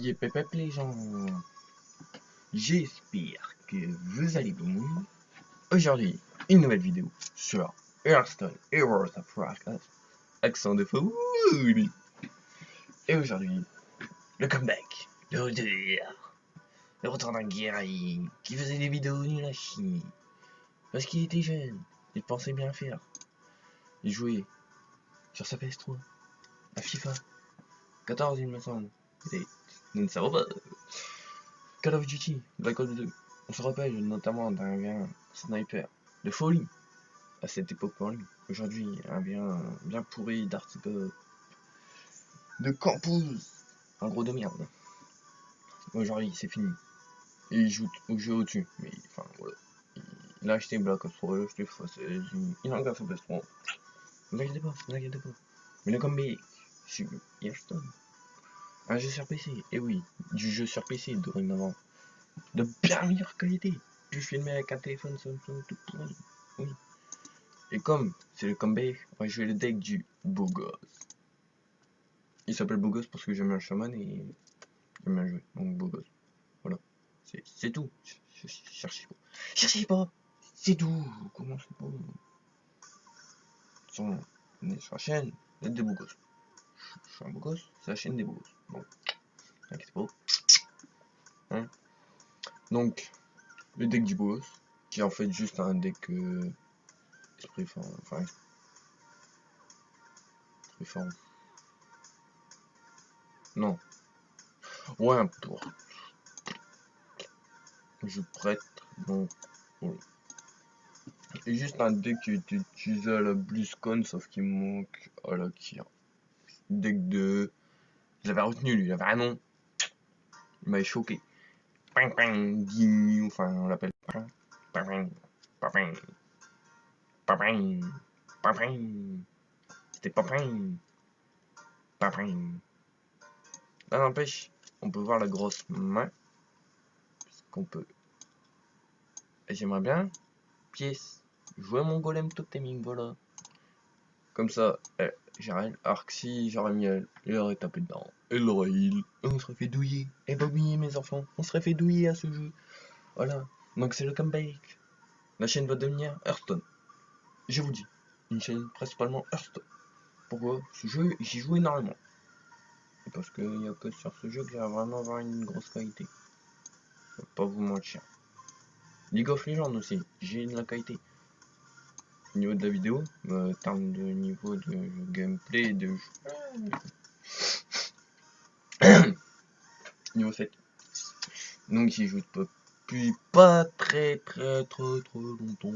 Yep, les gens, j'espère que vous allez bien. Aujourd'hui, une nouvelle vidéo sur Hearthstone et World of Warcraft, accent de folie. Et aujourd'hui, le comeback, le retour d'un guerrier qui faisait des vidéos nulles à chier. Parce qu'il était jeune, il pensait bien faire. Il jouait sur sa PS3, à FIFA 14 il me semble. Et nous ne savons pas. Call of Duty, Black Ops 2. On se rappelle notamment d'un bien sniper de folie à cette époque pour lui. Aujourd'hui, un bien pourri d'article de campus. Un gros de merde. Aujourd'hui, c'est fini. Et il joue au jeu au-dessus. Mais enfin, voilà. Il a acheté Black Ops 3, il a encore sa PS3. Ne vous inquiétez pas, ne vous inquiétez pas. Mais le comeback, c'est Hearthstone. Un jeu sur PC, et oui, du jeu sur PC dorénavant. De bien meilleure qualité. Puis filmer avec un téléphone Samsung tout pourri. Oui. Et comme c'est le comeback, on va jouer le deck du beau gosse. Il s'appelle beau gosse parce que j'aime bien le chaman et j'aime bien jouer. Donc beau gosse. Voilà. C'est tout. Cherchez pas. Cherchez pas. C'est tout. Comment c'est pas. On est sur la chaîne des beaux gosses. Je suis un beau gosse, c'est la chaîne des beaux gosses. Bon. T'inquiète pas. Hein. Donc, le deck du beau gosse, qui est en fait juste un deck esprit fort. Enfin, esprit fort. Non. Ouais, un tour. Je prête, donc voilà. Et juste un deck qui était utilisé à la BlizzCon, sauf qu'il manque à la Kir. Deck de. J'avais retenu lui, il avait un nom. Il m'avait choqué. Enfin on l'appelle C'était Là n'empêche, on peut voir la grosse main. Qu'on peut. Et j'aimerais bien. Pièce. Jouer mon golem toteming, voilà. Comme ça, j'aurais Arxi, j'aurais mis elle, il aurait tapé dedans. Elle aurait heal. On serait fait douiller. Et bah oui, mes enfants, on serait fait douiller à ce jeu. Voilà. Donc c'est le comeback. La chaîne va devenir Hearthstone. Je vous dis. Une chaîne principalement Hearthstone. Pourquoi? Ce jeu, j'y joue énormément. Et parce qu'il n'y a que sur ce jeu que j'ai vraiment avoir une grosse qualité. Je vais pas vous mentir. League of Legends aussi, j'ai de la qualité. Au niveau de la vidéo, en termes de niveau de gameplay, de niveau 7. Donc j'y joue depuis pas très trop longtemps.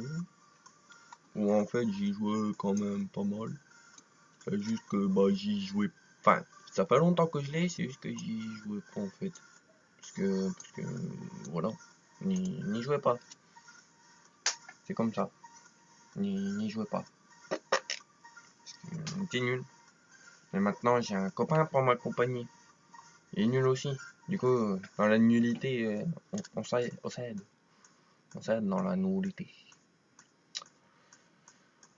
Ou en fait j'y jouais quand même pas mal. C'est juste que bah j'y jouais. Enfin, ça fait longtemps que je l'ai, c'est juste que j'y jouais pas en fait. Parce que voilà. N'y jouais pas. C'est comme ça. N'y jouais pas. T'es nul. Mais maintenant j'ai un copain pour m'accompagner. Il est nul aussi. Du coup, dans la nullité, on s'aide. On s'aide dans la nullité.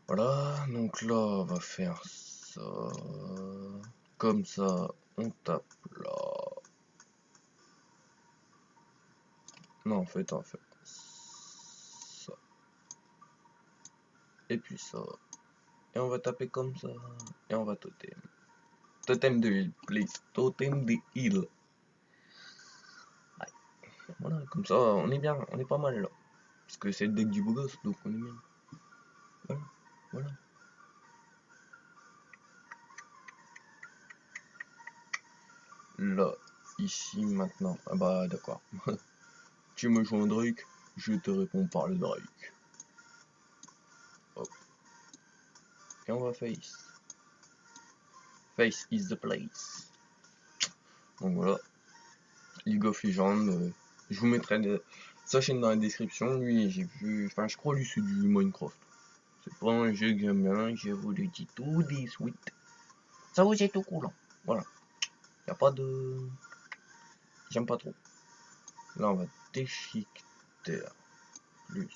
Voilà, donc là, on va faire ça. Comme ça, on tape là. Non, en fait, on va faire ça. Et puis ça. Et on va taper comme ça. Et on va totem. Totem de heal, please. Totem de heal. Ouais. Voilà, comme ça, on est bien. On est pas mal là. Parce que c'est le deck du beau gosse, donc on est bien. Voilà. Voilà. Là, ici, maintenant. Ah bah, d'accord. Tu me joues un Drake, je te réponds par le Drake. Hop. Et on va face. Face is the place. Donc voilà. League of Legends. Je vous mettrai sa chaîne dans la description. Lui, j'ai vu. Enfin, je crois lui, c'est du Minecraft. C'est pas un jeu que j'aime bien. Je vous le dis tout de suite. Ça vous est tout cool. Hein. Voilà. Y a pas de. J'aime pas trop. Là, on va déchiqueter. Plus.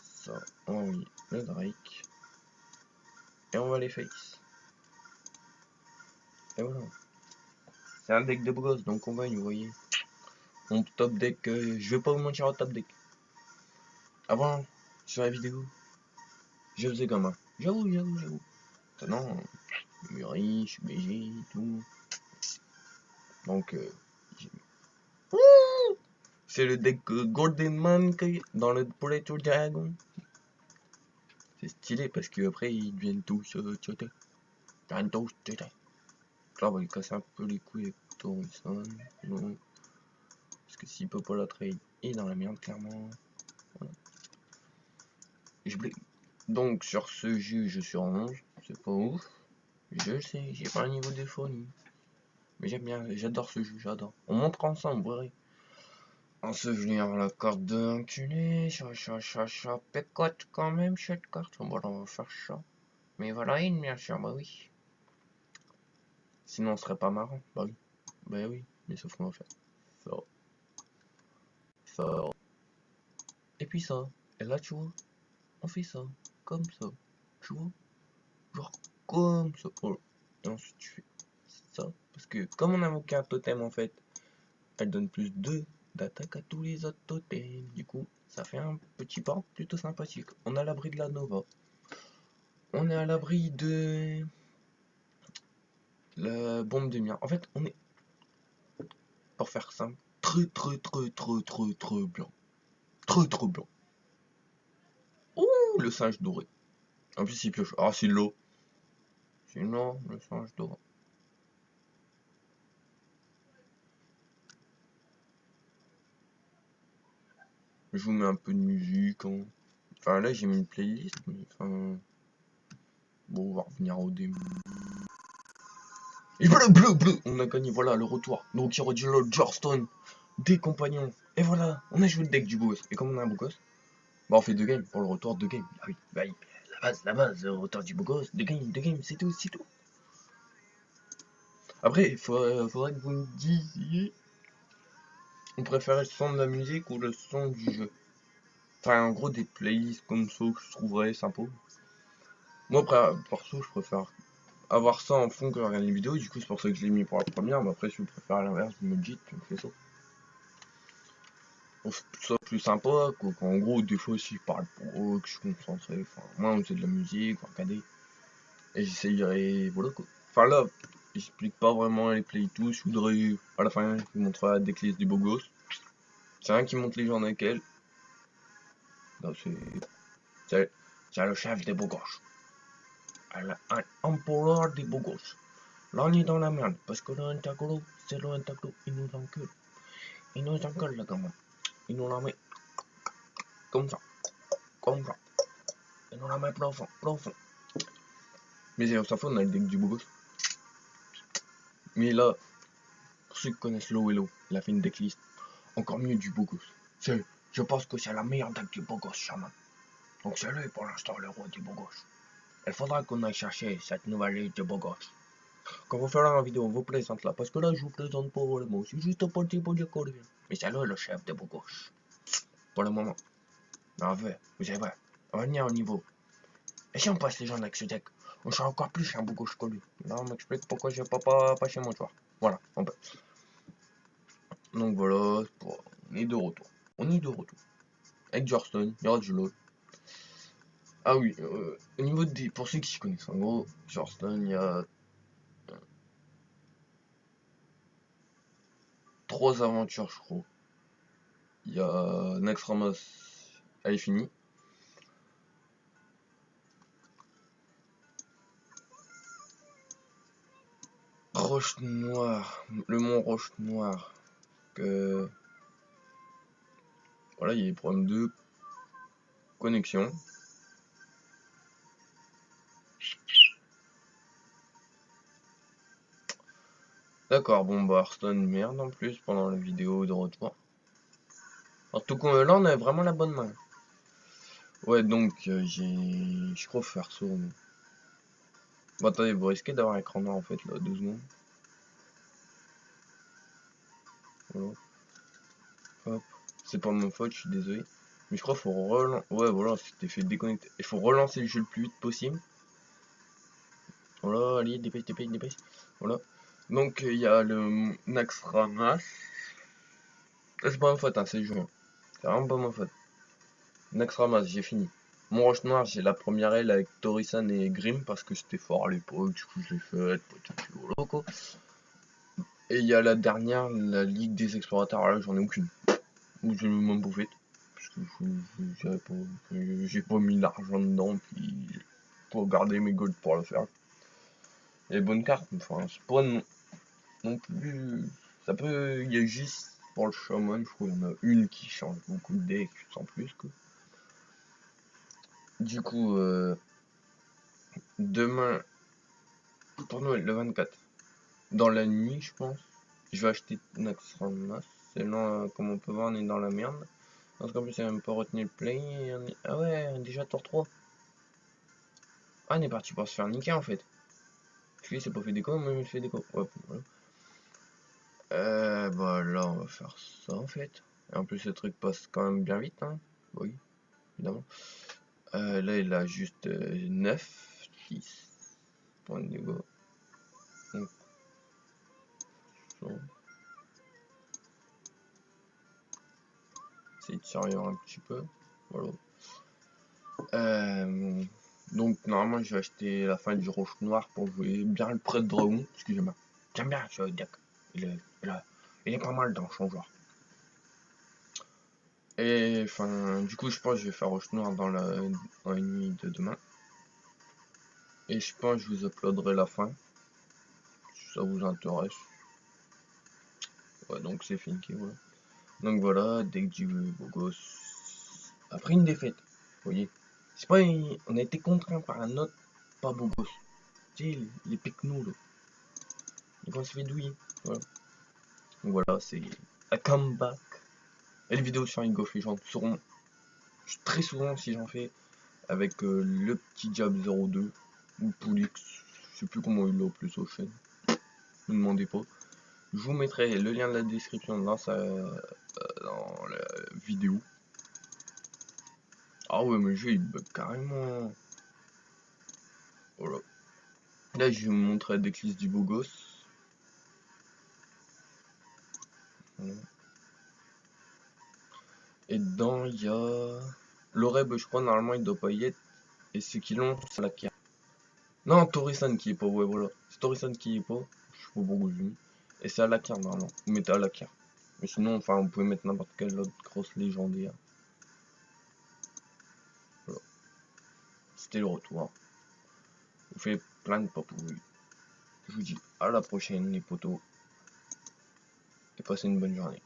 Ça. On va envoyer le Drake. Et on va les face. Et voilà. C'est un deck de beau gosse, donc on gagne, vous voyez. Mon top deck, je vais pas vous mentir au top deck. Avant, sur la vidéo, je faisais comme un. J'avoue. Maintenant, je suis riche, je suis BG, tout. Donc, c'est le deck Golden Man dans le Predator Dragon. C'est stylé parce que après ils deviennent tous tchoté. Là, on va lui casser un peu les couilles avec Torison. Non. Parce que s'il peut pas la trade, il est dans la merde, clairement. Voilà. Donc, sur ce jeu, je suis en 11. C'est pas ouf. Je sais, j'ai pas un niveau de folie. Mais j'aime bien, j'adore ce jeu, j'adore. On montre ensemble, vrai. Ensevelir la carte de l'enculé. Cha. Pécote quand même, cette carte. Bon, on va faire ça. Mais voilà, une bien sûr, bah oui. Sinon, on serait pas marrant. Bah oui. Bah oui, mais sauf qu'on va faire ça. Et puis ça. Et là, tu vois, on fait ça. Comme ça. Tu vois. Genre comme ça. Voilà. Et ensuite, tu fais ça. Parce que comme on a aucun totem, en fait, elle donne plus 2 d'attaque à tous les autres totems. Du coup, ça fait un petit board plutôt sympathique. On est à l'abri de la Nova. On est à l'abri de la bombe de mire. En fait, on est, pour faire simple, très blanc. Très blanc. Ouh, le singe doré. En plus, il pioche. Ah, c'est l'eau. Sinon, le singe doré. Je vous mets un peu de musique. Hein. Enfin, là, j'ai mis une playlist, mais enfin. Bon, on va revenir au début. Et bleu. On a gagné, voilà, le retour. Donc, il y aura du Lord Jorston, des compagnons. Et voilà, on a joué le deck du beau gosse. Et comme on a un beau gosse, bah, on fait 2 games pour le retour, 2 games. Ah oui, bah, la base, le retour du beau gosse, 2 games, c'est tout. Après, faudrait que vous me disiez, on préférait le son de la musique ou le son du jeu. Enfin, en gros, des playlists comme ça que je trouverais sympa. Moi, perso, je préfère avoir ça en fond que regarder les vidéos. Du coup, c'est pour ça que je l'ai mis pour la première. Mais après, si vous préférez à l'inverse, vous me le dites, puis on fait ça. On fait ça plus sympa, quoi. En gros, des fois, si je parle pour eux, que je suis concentré. Enfin, moi, on fait de la musique, on regarder. Et j'essayerai, voilà quoi. Enfin là, j'explique pas vraiment les play tous. Je voudrais, à la fin, je vous montrerai la decklist du beau gosse. C'est un qui montre les gens avec elle. Là, c'est le chef des beaux gosses. Un empereur des beaux gosses. Là, on est dans la merde. Parce que le Intagro, c'est le Intagro. Il nous encule. Le gamin. Il nous la met comme ça. Il nous la met profond. Mais on s'en fout, on a le deck du beau gosse. Mais là, pour ceux qui connaissent Low Hello, il a fait une decklist encore mieux du beau gosse. Je pense que c'est la meilleure deck du beau gosse, chaman. Donc c'est lui pour l'instant le roi du beau gosse. Il faudra qu'on aille chercher cette nouvelle liste de beau gosse. Quand vous ferez la vidéo, on vous présente là. Parce que là, je vous présente pas vraiment. C'est juste un petit peu de coréen. Mais c'est lui le chef de beau gosse. Pour le moment. Mais en vrai, vous savez, on va venir au niveau. Et si on passe les gens avec ce deck, on sera encore plus un beau gosse que lui. Là, on m'explique pourquoi je vais pas chez moi, tu vois. Voilà, on peut. Donc voilà, on est de retour. Avec Jorston, il y aura du LOL. Ah oui, au niveau des. Pour ceux qui s'y connaissent, en gros, Jorston, il y a 3 aventures, je crois. Il y a Naxxramas, elle est finie. Roche Noire, le mont Roche Noire. Que. Voilà, il y a des problèmes de connexion. D'accord, bon bah Hearthstone merde en plus pendant la vidéo de retour. En tout cas, là on a vraiment la bonne main. Ouais, donc je crois faire ça. Bon, attendez, vous risquez d'avoir un écran noir en fait là, 2 secondes. Voilà. Hop. C'est pas mon faute, je suis désolé. Mais je crois qu'il faut relancer. Ouais, voilà, c'était fait déconnecter. Il faut relancer le jeu le plus vite possible. Voilà, allez, dépêche. Voilà. Donc il y a le Naxxramas. C'est pas ma faute, hein, c'est le jeu. C'est vraiment pas ma faute. Naxxramas, j'ai fini. Mon roche noir, j'ai la première aile avec Torisan et Grim parce que c'était fort à l'époque, du coup je l'ai faite, petit loco. Et il y a la dernière, la Ligue des Explorateurs, là j'en ai aucune. Ou je l'ai même pas faite. Parce que j'ai pas mis l'argent dedans, puis pour garder mes golds pour le faire. Et bonne carte, enfin c'est pas non plus. Ça peut. Il y a juste pour le shaman, je crois qu'il y en a une qui change beaucoup de decks, sans plus quoi. Du coup, demain, pour Noël, le 24, dans la nuit, je pense, je vais acheter Naxxramas. Sinon, comme on peut voir, on est dans la merde. Parce qu'en plus, il a même pas retenu le play. Ah ouais, déjà tour 3. Ah, on est parti pour se faire niquer en fait. Lui, c'est pas fait déco, moi, il fait déco. Ouais, voilà. Bah là, on va faire ça en fait. Et en plus, le truc passe quand même bien vite, hein. Oui, évidemment. Là, il a juste 9, 6 points de négo. Donc, c'est de survivre un petit peu. Voilà. Donc, normalement, je vais acheter la fin du roche noir pour jouer bien le prêtre dragon. Parce que j'aime bien ce deck. Il est pas mal dans son joueur. Et enfin, du coup, je pense que je vais faire roche noir dans la nuit de demain. Et je pense que je vous uploaderai la fin. Si ça vous intéresse. Ouais, donc c'est fini, voilà. Donc voilà, deck du beau gosse. Après une défaite, vous voyez. C'est pas on a été contraint par un autre pas beau gosse. Tu sais, les pecnos là. Donc on se fait douiller. Voilà. Donc voilà, c'est un comeback. Et les vidéos sur League of Legends seront très souvent, si j'en fais, avec le petit Diable 02 ou Poulix. Je sais plus comment il l'appelle aux chaînes. Ne me demandez pas. Je vous mettrai le lien de la description dans la vidéo. Ah ouais, mais le jeu il bug carrément. Voilà. Là, je vais vous montrer la decklist du beau gosse. Voilà. Et dedans, il y a l'Oreb, je crois, normalement, il doit pas y être. Et ceux qui l'ont, c'est la Kier. Non, Torisan qui est pas, ouais, voilà. C'est Torisan qui est pas. Je sais pas pourquoi j'ai mis. Et c'est à la Kier, normalement. Vous mettez à la Kier. Mais sinon, enfin, vous pouvez mettre n'importe quelle autre grosse légendaire. Voilà. C'était le retour. Vous faites plein de papouilles. Je vous dis à la prochaine, les potos. Et passez une bonne journée.